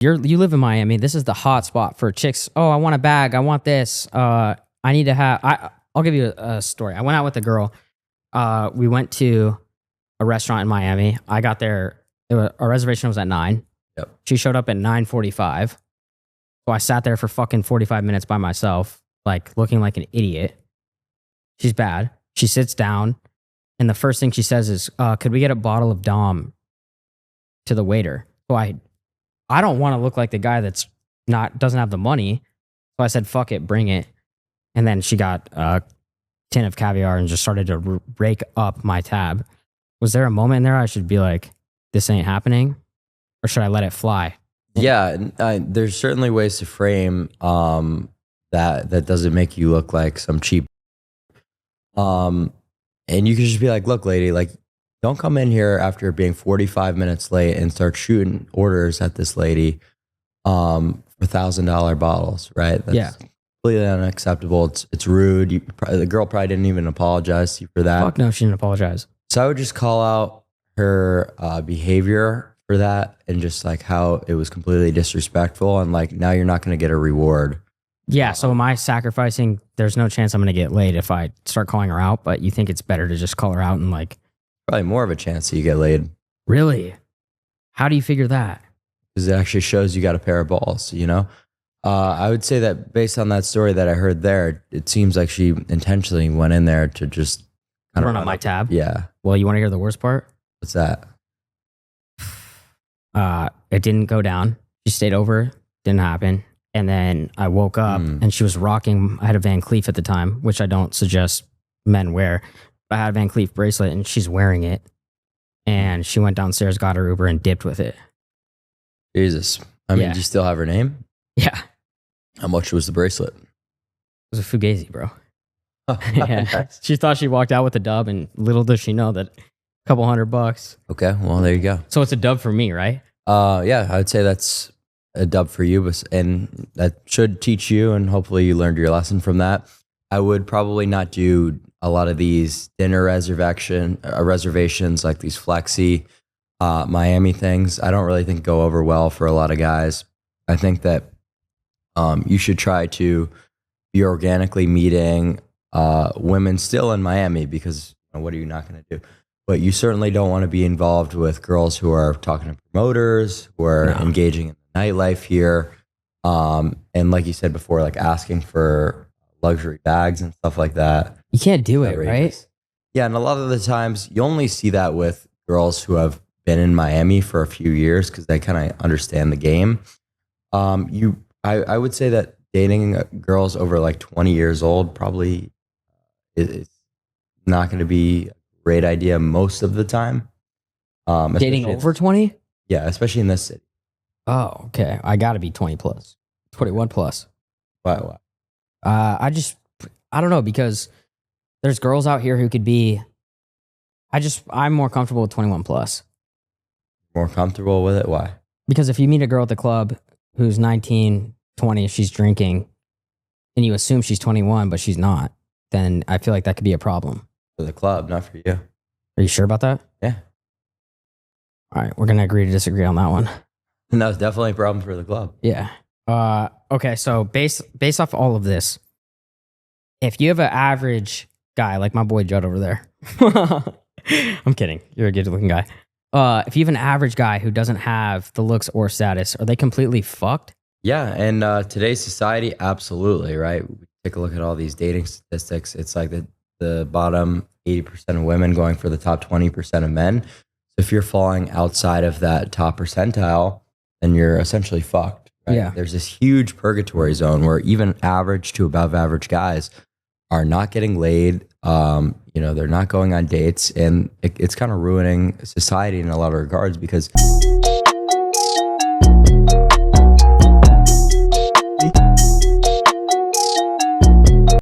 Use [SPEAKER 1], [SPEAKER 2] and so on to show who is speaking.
[SPEAKER 1] You live in Miami. This is the hot spot for chicks. Oh, I want a bag. I want this. I need to have. I'll give you a story. I went out with a girl. We went to a restaurant in Miami. I got there. Our reservation was at 9.
[SPEAKER 2] Yep.
[SPEAKER 1] She showed up at 9:45. So I sat there for fucking 45 minutes by myself, like looking like an idiot. She's bad. She sits down, and the first thing she says is, "Could we get a bottle of Dom?" to the waiter. So I don't want to look like the guy that's doesn't have the money. So I said, "Fuck it, bring it." And then she got a tin of caviar and just started to rake up my tab. Was there a moment in there I should be like, "This ain't happening," or should I let it fly?
[SPEAKER 2] Yeah, there's certainly ways to frame that doesn't make you look like some cheap. And you can just be like, "Look, lady, like, don't come in here after being 45 minutes late and start shooting orders at this lady for $1,000 bottles, right? That's completely unacceptable. It's rude. The girl probably didn't even apologize to you for that.
[SPEAKER 1] Fuck no, she didn't apologize.
[SPEAKER 2] So I would just call out her behavior for that and just like how it was completely disrespectful, and like now you're not going to get a reward.
[SPEAKER 1] Yeah, so am I sacrificing? There's no chance I'm going to get laid if I start calling her out, but you think it's better to just call her out and like...
[SPEAKER 2] Probably more of a chance that you get laid.
[SPEAKER 1] Really? How do you figure that?
[SPEAKER 2] Because it actually shows you got a pair of balls, you know? I would say that based on that story that I heard there, it seems like she intentionally went in there to just...
[SPEAKER 1] Run on my tab?
[SPEAKER 2] Yeah.
[SPEAKER 1] Well, you want to hear the worst part?
[SPEAKER 2] What's that?
[SPEAKER 1] It didn't go down. She stayed over. Didn't happen. And then I woke up and she was rocking... I had a Van Cleef at the time, which I don't suggest men wear. I had a Van Cleef bracelet and she's wearing it. And she went downstairs, got her Uber, and dipped with it.
[SPEAKER 2] Jesus. I mean, do you still have her name?
[SPEAKER 1] Yeah.
[SPEAKER 2] How much was the bracelet?
[SPEAKER 1] It was a Fugazi, bro. Yeah. She thought she walked out with a dub, and little does she know that a couple $100.
[SPEAKER 2] Okay, well, there you go.
[SPEAKER 1] So it's a dub for me, right?
[SPEAKER 2] Yeah, I would say that's a dub for you, and that should teach you, and hopefully you learned your lesson from that. I would probably not do a lot of these dinner reservations, like these flexi Miami things. I don't really think go over well for a lot of guys. I think that you should try to be organically meeting women still in Miami, because what are you not going to do? But you certainly don't want to be involved with girls who are talking to promoters, who are engaging in the nightlife here. And like you said before, like asking for luxury bags and stuff like that.
[SPEAKER 1] You can't do it, right?
[SPEAKER 2] Yeah, and a lot of the times you only see that with girls who have been in Miami for a few years because they kind of understand the game. I would say that dating girls over like 20 years old probably is not going to be a great idea most of the time.
[SPEAKER 1] Dating over 20?
[SPEAKER 2] Yeah, especially in this city.
[SPEAKER 1] Oh, okay. I got to be 20 plus, 21 plus.
[SPEAKER 2] Why?
[SPEAKER 1] I don't know, because there's girls out here who could be, I'm more comfortable with 21 plus.
[SPEAKER 2] More comfortable with it? Why?
[SPEAKER 1] Because if you meet a girl at the club who's 19, 20, if she's drinking, and you assume she's 21, but she's not, then I feel like that could be a problem.
[SPEAKER 2] For the club, not for you.
[SPEAKER 1] Are you sure about that?
[SPEAKER 2] Yeah.
[SPEAKER 1] All right, we're going to agree to disagree on that one.
[SPEAKER 2] No, it's definitely a problem for the club.
[SPEAKER 1] Yeah. Okay, so based off all of this, if you have an average guy, like my boy Judd over there, I'm kidding, you're a good looking guy. If you have an average guy who doesn't have the looks or status, are they completely fucked?
[SPEAKER 2] Yeah, and today's society, absolutely, right? We take a look at all these dating statistics. It's like the bottom 80% of women going for the top 20% of men. So if you're falling outside of that top percentile, then you're essentially fucked. Right?
[SPEAKER 1] Yeah.
[SPEAKER 2] There's this huge purgatory zone where even average to above average guys are not getting laid. They're not going on dates, and it's kind of ruining society in a lot of regards, because